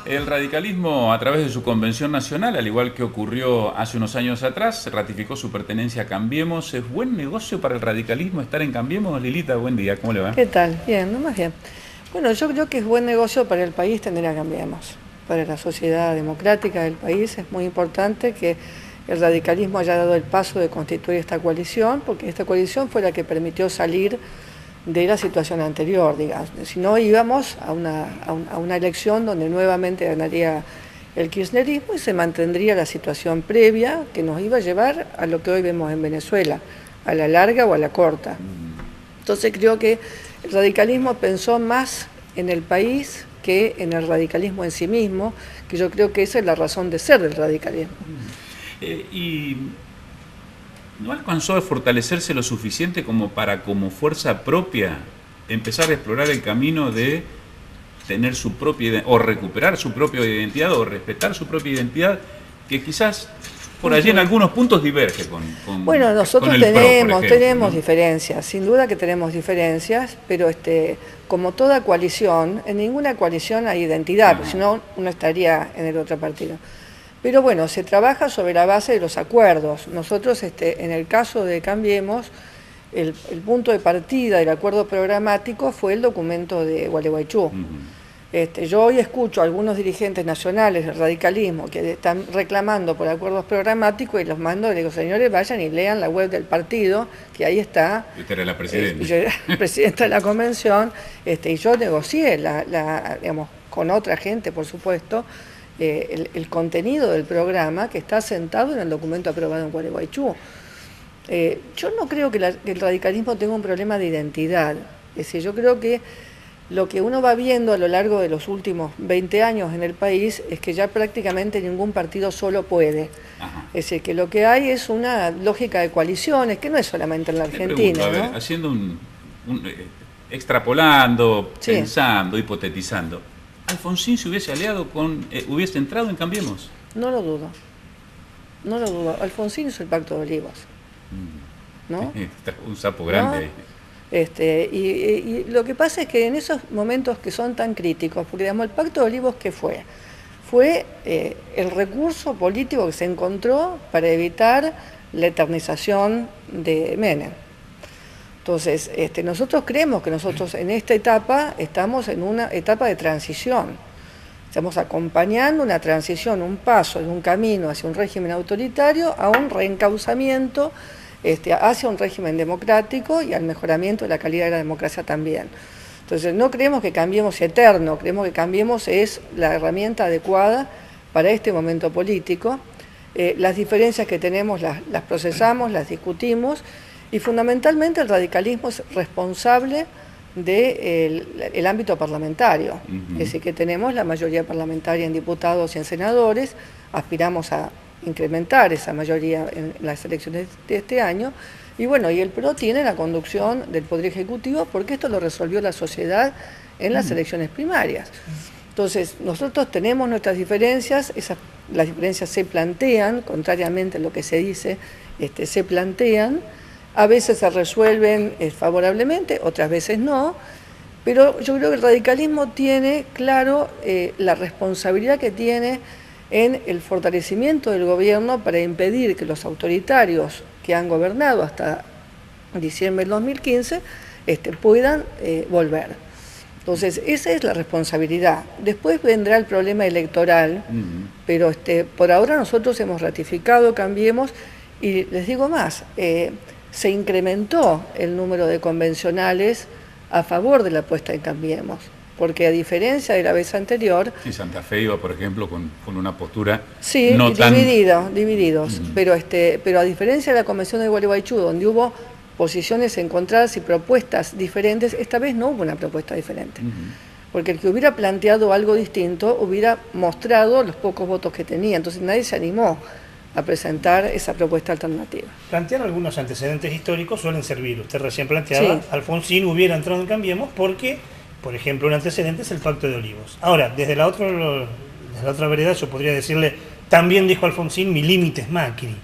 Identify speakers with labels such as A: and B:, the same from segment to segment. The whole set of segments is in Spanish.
A: El radicalismo, a través de su convención nacional, al igual que ocurrió hace unos años atrás, ratificó su pertenencia a Cambiemos. ¿Es buen negocio para el radicalismo estar en Cambiemos? Lilita, buen día, ¿cómo le va?
B: ¿Qué tal? Bien, no más bien. Bueno, yo creo que es buen negocio para el país tener a Cambiemos. Para la sociedad democrática del país es muy importante que el radicalismo haya dado el paso de constituir esta coalición, porque esta coalición fue la que permitió salir de la situación anterior, digamos. Si no, íbamos a una elección donde nuevamente ganaría el kirchnerismo y se mantendría la situación previa que nos iba a llevar a lo que hoy vemos en Venezuela, a la larga o a la corta. Entonces creo que el radicalismo pensó más en el país que en el radicalismo en sí mismo, que yo creo que esa es la razón de ser del radicalismo.
A: Y ¿no alcanzó a fortalecerse lo suficiente como para, como fuerza propia, empezar a explorar el camino de tener su propia, o recuperar su propia identidad, o respetar su propia identidad, que quizás por allí en algunos puntos diverge con
B: bueno, nosotros
A: con el
B: tenemos diferencias, sin duda que tenemos diferencias, pero como toda coalición, en ninguna coalición hay identidad, porque si no uno estaría en el otro partido. Pero bueno, se trabaja sobre la base de los acuerdos. Nosotros, en el caso de Cambiemos, el punto de partida del acuerdo programático fue el documento de Gualeguaychú. Yo hoy escucho a algunos dirigentes nacionales del radicalismo que están reclamando por acuerdos programáticos y los mando y les digo, señores, vayan y lean la web del partido, que ahí está.
A: Usted era la presidenta.
B: Yo era presidenta de la convención, y yo negocié, digamos, con otra gente, por supuesto, el contenido del programa que está sentado en el documento aprobado en Gualeguaychú. Yo no creo que el radicalismo tenga un problema de identidad. Es decir, yo creo que lo que uno va viendo a lo largo de los últimos 20 años en el país es que ya prácticamente ningún partido solo puede.
A: Ajá.
B: Es decir, que lo que hay es una lógica de coaliciones, que no es solamente en la Argentina.
A: Pregunto,
B: ¿no?
A: Haciendo extrapolando,
B: Sí.
A: pensando, hipotetizando, ¿Alfonsín se hubiese aliado hubiese entrado en Cambiemos?
B: No lo dudo. No lo dudo. Alfonsín hizo el Pacto de Olivos, ¿no?
A: Un sapo grande.
B: ¿No? Y lo que pasa es que en esos momentos que son tan críticos, porque digamos, el Pacto de Olivos, ¿qué fue? Fue el recurso político que se encontró para evitar la eternización de Menem. Entonces, nosotros creemos que nosotros en esta etapa estamos en una etapa de transición. Estamos acompañando una transición, un paso en un camino hacia un régimen autoritario a un reencauzamiento hacia un régimen democrático y al mejoramiento de la calidad de la democracia también. Entonces, no creemos que Cambiemos eterno, creemos que Cambiemos es la herramienta adecuada para este momento político. Las diferencias que tenemos las procesamos, las discutimos, y fundamentalmente el radicalismo es responsable del ámbito parlamentario. Es decir, que tenemos la mayoría parlamentaria en diputados y en senadores, aspiramos a incrementar esa mayoría en las elecciones de este año, y bueno, y el PRO tiene la conducción del Poder Ejecutivo porque esto lo resolvió la sociedad en las elecciones primarias. Entonces, nosotros tenemos nuestras diferencias, las diferencias se plantean, contrariamente a lo que se dice, se plantean, a veces se resuelven favorablemente, otras veces no, pero yo creo que el radicalismo tiene claro la responsabilidad que tiene en el fortalecimiento del gobierno para impedir que los autoritarios que han gobernado hasta diciembre del 2015 puedan volver. Entonces, esa es la responsabilidad. Después vendrá el problema electoral, pero por ahora nosotros hemos ratificado, Cambiemos, y les digo más, se incrementó el número de convencionales a favor de la apuesta en Cambiemos, porque a diferencia de la vez anterior...
A: Sí, Santa Fe iba, por ejemplo, con una postura
B: sí,
A: no tan...
B: divididos, pero a diferencia de la convención de Gualeguaychú, donde hubo posiciones encontradas y propuestas diferentes, esta vez no hubo una propuesta diferente. Porque el que hubiera planteado algo distinto hubiera mostrado los pocos votos que tenía, entonces nadie se animó a presentar esa propuesta alternativa.
C: Plantear algunos antecedentes históricos suelen servir. Usted recién planteaba, sí. Alfonsín hubiera entrado en Cambiemos porque, por ejemplo, un antecedente es el Pacto de Olivos. Ahora, desde la otra vereda yo podría decirle, también dijo Alfonsín, mi límite es Macri.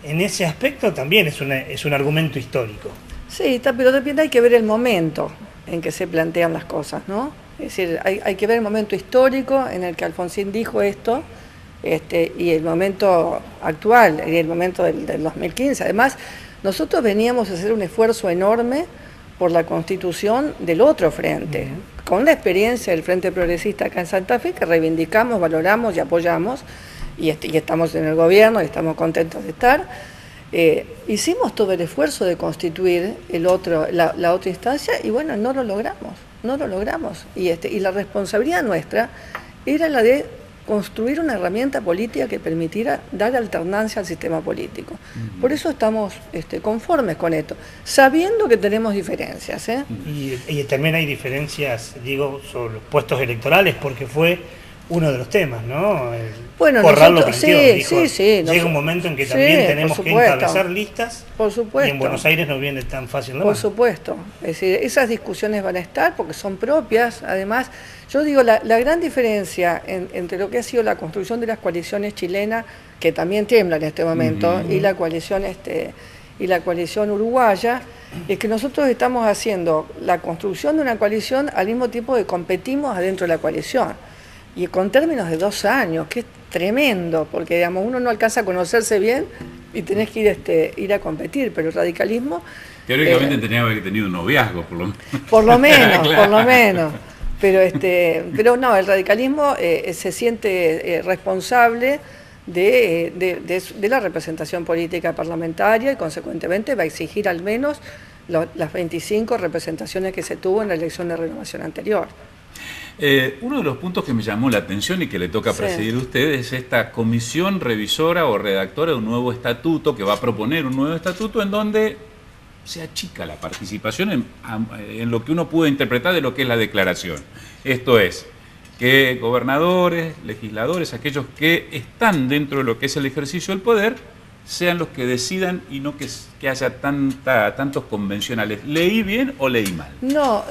C: En ese aspecto también es un argumento histórico.
B: Sí, pero depende, hay que ver el momento en que se plantean las cosas, ¿no? Es decir, hay que ver el momento histórico en el que Alfonsín dijo esto, y el momento actual, y el momento del 2015. Además, nosotros veníamos a hacer un esfuerzo enorme por la constitución del otro frente, con la experiencia del Frente Progresista acá en Santa Fe, que reivindicamos, valoramos y apoyamos, y estamos en el gobierno y estamos contentos de estar. Hicimos todo el esfuerzo de constituir la otra instancia y bueno, no lo logramos. Y la responsabilidad nuestra era la de construir una herramienta política que permitiera dar alternancia al sistema político. Por eso estamos conformes con esto, sabiendo que tenemos diferencias.
C: Y también hay diferencias, digo, sobre los puestos electorales, porque fue uno de los temas, ¿no?
B: Bueno,
C: Corral lo planteó, dijo,
B: sí,
C: llega un momento en que también tenemos que encabezar listas,
B: por supuesto.
C: Y en Buenos Aires no viene tan fácil la
B: Por
C: mano.
B: supuesto, es decir, esas discusiones van a estar porque son propias. Además, yo digo, la gran diferencia entre lo que ha sido la construcción de las coaliciones chilenas, que también tiembla en este momento, y la coalición uruguaya, es que nosotros estamos haciendo la construcción de una coalición al mismo tiempo que competimos adentro de la coalición. Y con términos de 2 años, que es tremendo, porque digamos, uno no alcanza a conocerse bien y tenés que ir a competir, pero el radicalismo...
A: Teóricamente tenía que haber tenido un noviazgo, por lo menos.
B: Por lo menos,
A: Claro.
B: por lo menos. Pero no, el radicalismo se siente responsable de la representación política parlamentaria y consecuentemente va a exigir al menos las 25 representaciones que se tuvo en la elección de renovación anterior.
A: Uno de los puntos que me llamó la atención y que le toca presidir a usted es esta comisión revisora o redactora de un nuevo estatuto, que va a proponer un nuevo estatuto en donde se achica la participación en lo que uno puede interpretar de lo que es la declaración. Esto es, que gobernadores, legisladores, aquellos que están dentro de lo que es el ejercicio del poder, sean los que decidan y no que haya tantos convencionales. ¿Leí bien o leí mal?
B: No,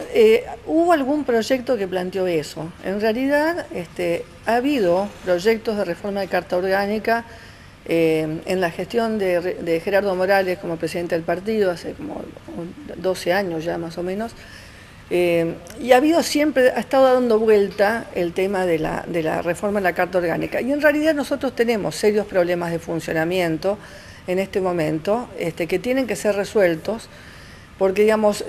B: hubo algún proyecto que planteó eso. En realidad ha habido proyectos de reforma de Carta Orgánica en la gestión de Gerardo Morales como presidente del partido, hace como 12 años ya más o menos, y ha estado dando vuelta el tema de la reforma de la Carta Orgánica. Y en realidad nosotros tenemos serios problemas de funcionamiento en este momento, que tienen que ser resueltos, porque digamos,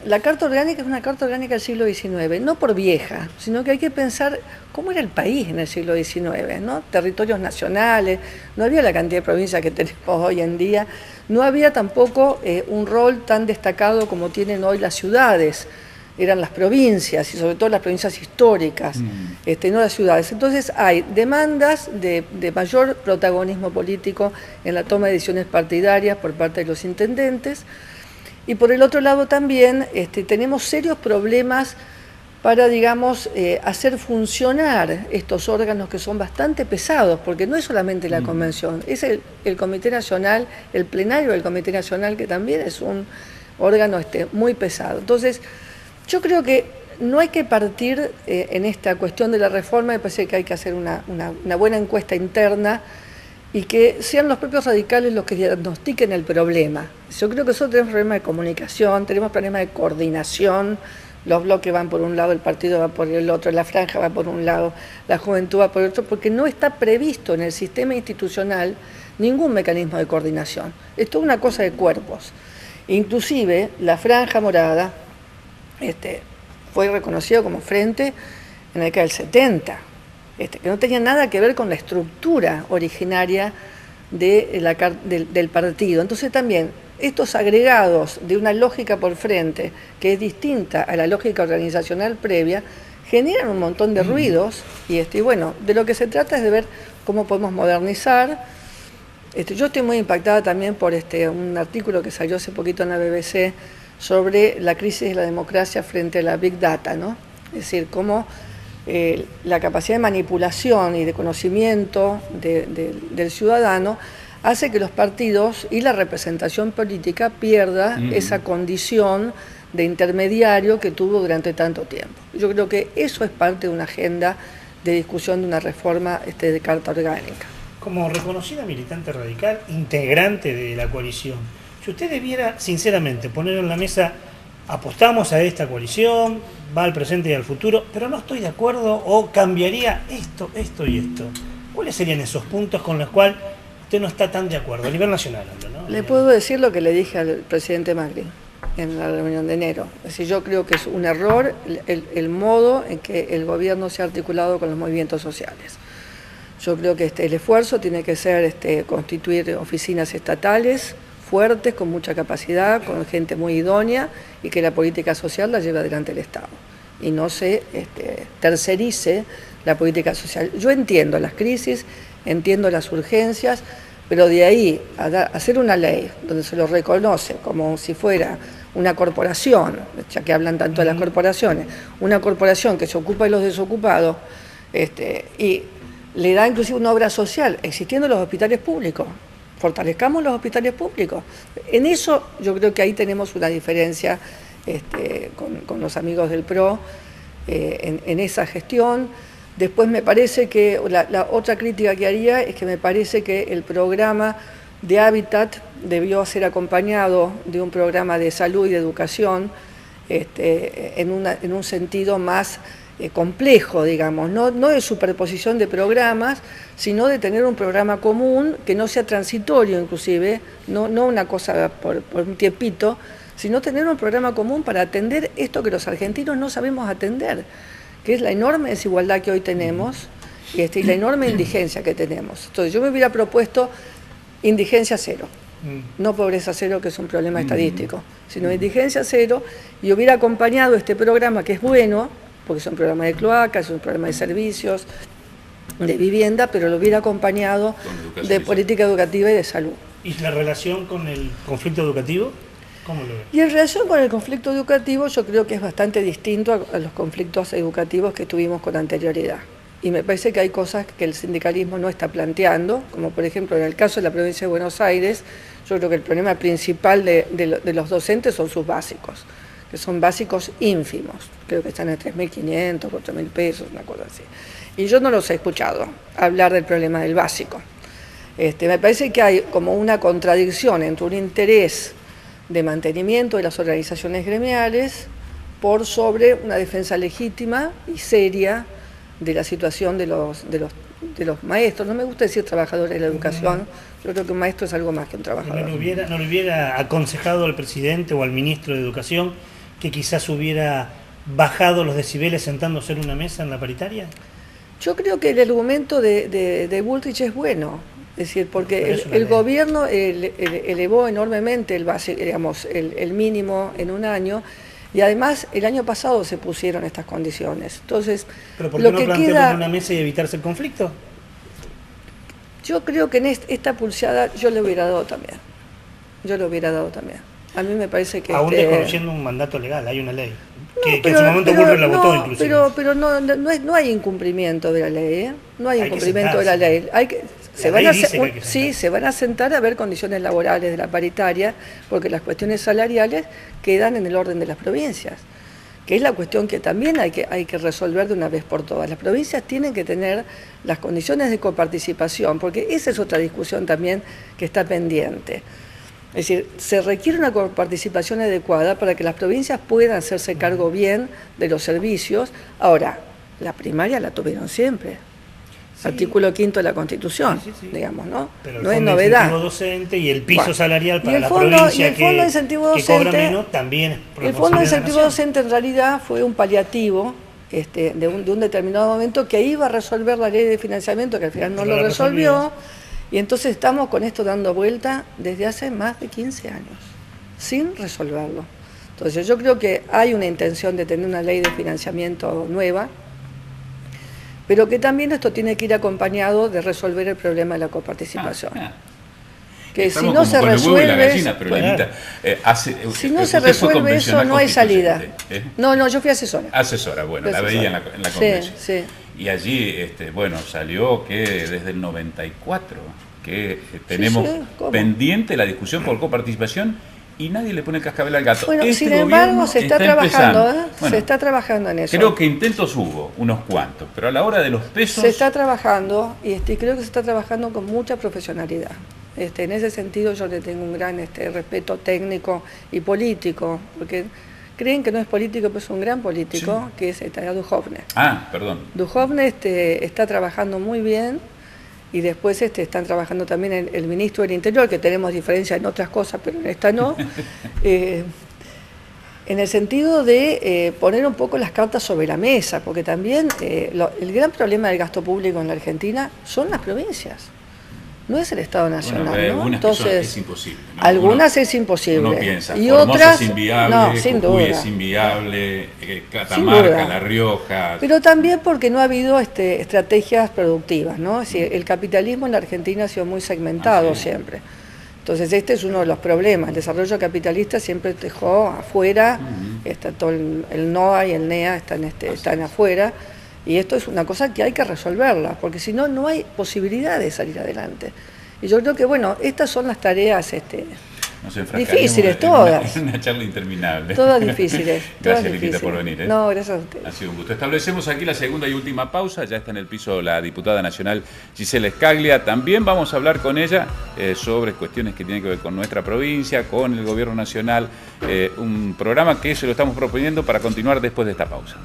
B: la Carta Orgánica es una Carta Orgánica del siglo XIX, no por vieja, sino que hay que pensar cómo era el país en el siglo XIX, ¿no? Territorios nacionales, no había la cantidad de provincias que tenemos hoy en día, no había tampoco un rol tan destacado como tienen hoy las ciudades, eran las provincias y sobre todo las provincias históricas, no las ciudades. Entonces hay demandas de mayor protagonismo político en la toma de decisiones partidarias por parte de los intendentes, y por el otro lado también tenemos serios problemas para, digamos, hacer funcionar estos órganos que son bastante pesados, porque no es solamente la convención, es el Comité Nacional, el plenario del Comité Nacional, que también es un órgano muy pesado. Entonces, yo creo que no hay que partir en esta cuestión de la reforma, me parece que hay que hacer una buena encuesta interna y que sean los propios radicales los que diagnostiquen el problema. Yo creo que nosotros tenemos problemas de comunicación, tenemos problemas de coordinación, los bloques van por un lado, el partido va por el otro, la franja va por un lado, la juventud va por el otro, porque no está previsto en el sistema institucional ningún mecanismo de coordinación. Es toda una cosa de cuerpos. Inclusive la franja morada fue reconocido como frente en la década del 70, que no tenía nada que ver con la estructura originaria del partido. Entonces también estos agregados de una lógica por frente que es distinta a la lógica organizacional previa generan un montón de ruidos y bueno, de lo que se trata es de ver cómo podemos modernizar. Yo estoy muy impactada también por un artículo que salió hace poquito en la BBC sobre la crisis de la democracia frente a la Big Data, ¿no? Es decir, cómo la capacidad de manipulación y de conocimiento del ciudadano hace que los partidos y la representación política pierda esa condición de intermediario que tuvo durante tanto tiempo. Yo creo que eso es parte de una agenda de discusión de una reforma de Carta Orgánica.
C: Como reconocida militante radical, integrante de la coalición, si usted debiera, sinceramente, poner en la mesa apostamos a esta coalición, va al presente y al futuro, pero no estoy de acuerdo o cambiaría esto, esto y esto. ¿Cuáles serían esos puntos con los cuales usted no está tan de acuerdo a nivel nacional, ¿no?
B: Le puedo decir lo que le dije al presidente Macri en la reunión de enero. Es decir, yo creo que es un error el modo en que el gobierno se ha articulado con los movimientos sociales. Yo creo que el esfuerzo tiene que ser constituir oficinas estatales fuertes, con mucha capacidad, con gente muy idónea, y que la política social la lleve adelante el Estado y no se tercerice la política social. Yo entiendo las crisis, entiendo las urgencias, pero de ahí a hacer una ley donde se lo reconoce como si fuera una corporación, ya que hablan tanto de las corporaciones, una corporación que se ocupa de los desocupados, y le da inclusive una obra social, existiendo los hospitales públicos. Fortalezcamos los hospitales públicos. En eso yo creo que ahí tenemos una diferencia con los amigos del PRO en esa gestión. Después me parece que la otra crítica que haría es que me parece que el programa de Hábitat debió ser acompañado de un programa de salud y de educación en un sentido más complejo, digamos, no de superposición de programas, sino de tener un programa común que no sea transitorio inclusive, no una cosa por un tiempito, sino tener un programa común para atender esto que los argentinos no sabemos atender, que es la enorme desigualdad que hoy tenemos y la enorme indigencia que tenemos. Entonces yo me hubiera propuesto indigencia cero, no pobreza cero, que es un problema estadístico, sino indigencia cero, y hubiera acompañado este programa, que es bueno, porque es un programa de cloacas, es un programa de servicios, de vivienda, pero lo hubiera acompañado de política educativa y de salud.
C: ¿Y la relación con el conflicto educativo? ¿Cómo lo ve?
B: Y en relación con el conflicto educativo, yo creo que es bastante distinto a los conflictos educativos que tuvimos con anterioridad. Y me parece que hay cosas que el sindicalismo no está planteando, como por ejemplo en el caso de la provincia de Buenos Aires, yo creo que el problema principal de los docentes son sus básicos, que son básicos ínfimos, creo que están en 3.500, 4.000 pesos, una cosa así. Y yo no los he escuchado hablar del problema del básico. Me parece que hay como una contradicción entre un interés de mantenimiento de las organizaciones gremiales por sobre una defensa legítima y seria de la situación de los maestros. No me gusta decir trabajadores de la educación, yo creo que un maestro es algo más que un trabajador.
C: ¿No le hubiera aconsejado al presidente o al ministro de Educación que quizás hubiera bajado los decibeles sentándose en una mesa en la paritaria?
B: Yo creo que el argumento de Bullrich es bueno, es decir, porque el gobierno elevó enormemente el mínimo en un año, y además el año pasado se pusieron estas condiciones. Entonces,
C: ¿pero por qué no plantearlo en una mesa y evitarse el conflicto?
B: Yo creo que en esta pulseada yo le hubiera dado también. A mí me parece que...
C: Aún desconociendo un mandato legal, hay una ley. Que en su momento Bullrich la votó inclusive.
B: Pero no hay incumplimiento de la ley, No hay incumplimiento de la ley. Se van a sentar a ver condiciones laborales de la paritaria, porque las cuestiones salariales quedan en el orden de las provincias, que es la cuestión que también hay que resolver de una vez por todas. Las provincias tienen que tener las condiciones de coparticipación, porque esa es otra discusión también que está pendiente. Es decir, se requiere una coparticipación adecuada para que las provincias puedan hacerse cargo bien de los servicios. Ahora, la primaria la tuvieron siempre. Sí. Artículo 5º de la Constitución, digamos, ¿no?
C: Pero
B: no es novedad.
C: El incentivo docente y el piso salarial para la provincia que cobra menos también es
B: el fondo de incentivo docente en realidad fue un paliativo de un determinado momento que iba a resolver la ley de financiamiento, que al final no lo resolvió. Y entonces estamos con esto dando vuelta desde hace más de 15 años, sin resolverlo. Entonces yo creo que hay una intención de tener una ley de financiamiento nueva, pero que también esto tiene que ir acompañado de resolver el problema de la coparticipación. Que si no se resuelve, si no se resuelve eso, no hay salida. No, yo fui asesora.
A: Asesora, bueno, la veía en la convención. Sí. Y allí, salió que desde el 94, que tenemos pendiente la discusión por coparticipación y nadie le pone el cascabel al gato.
B: Bueno, sin embargo, se está trabajando, se está trabajando en eso.
A: Creo que intentos hubo, unos cuantos, pero a la hora de los pesos...
B: Se está trabajando y creo que se está trabajando con mucha profesionalidad. En ese sentido yo le tengo un gran respeto técnico y político, porque creen que no es político, pero es un gran político, que es Duhovne.
A: Ah, perdón.
B: Duhovne está trabajando muy bien, y después están trabajando también el ministro del Interior, que tenemos diferencia en otras cosas, pero en esta no, en el sentido de poner un poco las cartas sobre la mesa, porque también el gran problema del gasto público en la Argentina son las provincias. No es el Estado Nacional,
A: bueno,
B: ¿no? Entonces,
A: es imposible, ¿no?
B: Algunas es imposible.
A: Uno piensa,
B: y
A: Formosa
B: otras,
A: es inviable,
B: no, sin
A: Jujuy
B: duda.
A: es inviable, Catamarca, La Rioja.
B: Pero también porque no ha habido estrategias productivas, ¿no? Es decir, el capitalismo en la Argentina ha sido muy segmentado siempre. Entonces este es uno de los problemas. El desarrollo capitalista siempre dejó afuera, está todo el NOA y el NEA están afuera. Y esto es una cosa que hay que resolverla, porque si no, no hay posibilidad de salir adelante. Y yo creo que, bueno, estas son las tareas difíciles, todas.
A: En una charla interminable.
B: Todas difíciles.
A: Gracias, Lilita, por venir.
B: No, gracias a ustedes.
A: Ha sido un gusto. Establecemos aquí la segunda y última pausa. Ya está en el piso la diputada nacional Gisela Scaglia. También vamos a hablar con ella sobre cuestiones que tienen que ver con nuestra provincia, con el gobierno nacional. Un programa que se lo estamos proponiendo para continuar después de esta pausa.